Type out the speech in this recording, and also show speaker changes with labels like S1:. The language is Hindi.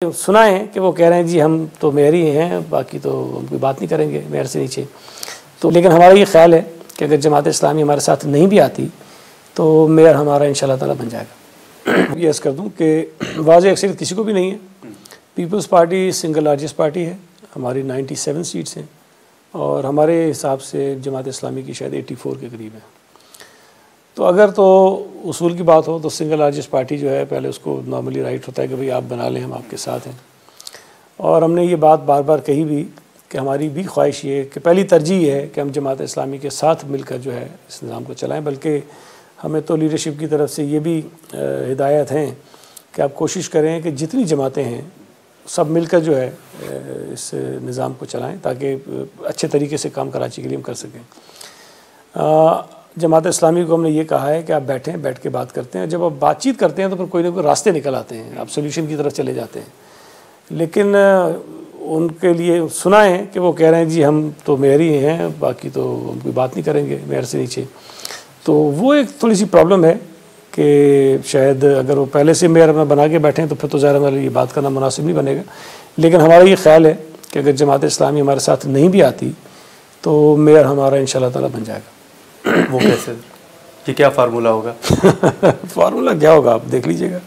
S1: सुना है कि वो कह रहे हैं जी हम तो मेयर ही हैं, बाकी तो हम कोई बात नहीं करेंगे मेयर से नीचे। तो लेकिन हमारा ये ख्याल है कि अगर जमात इस्लामी हमारे साथ नहीं भी आती तो मेयर हमारा इंशाल्लाह ताला बन जाएगा। ये अर्ज़ कर दूँ कि वाज़ेह अक्सरियत किसी को भी नहीं है। Peoples party single largest party है, हमारी 97 सीट्स हैं और हमारे हिसाब से जमात इस्लामी की शायद 84 के करीब है। तो अगर तो उसूल की बात हो तो सिंगल लार्जेस्ट पार्टी जो है पहले उसको नॉर्मली राइट होता है कि भाई आप बना लें, हम आपके साथ हैं। और हमने ये बात बार बार कही भी कि हमारी भी ख्वाहिश ये कि पहली तरजीह है कि हम जमात इस्लामी के साथ मिलकर जो है इस निज़ाम को चलाएं। बल्कि हमें तो लीडरशिप की तरफ से ये भी हिदायत हैं कि आप कोशिश करें कि जितनी जमातें हैं सब मिलकर जो है इस निज़ाम को चलाएँ ताकि अच्छे तरीके से काम कराची के लिए हम कर सकें। जमात इस्लामी को हमने ये कहा है कि आप बैठें, बैठ के बात करते हैं। जब आप बातचीत करते हैं तो फिर कोई ना कोई रास्ते निकल आते हैं, आप सोल्यूशन की तरफ चले जाते हैं। लेकिन उनके लिए सुना है कि वो कह रहे हैं जी हम तो मेयर ही हैं, बाकी तो हम कोई बात नहीं करेंगे मेयर से नीचे। तो वो एक थोड़ी सी प्रॉब्लम है कि शायद अगर वो पहले से मेयर में बना के बैठें तो फिर तो ज़ाहिर है ये बात करना मुनासिब नहीं बनेगा। लेकिन हमारा ये ख्याल है कि अगर जमात इस्लामी हमारे साथ नहीं भी आती तो मेयर हमारा इंशाल्लाह ताला बन जाएगा।
S2: वो कैसे, कि क्या फार्मूला होगा?
S1: फार्मूला क्या होगा आप देख लीजिएगा।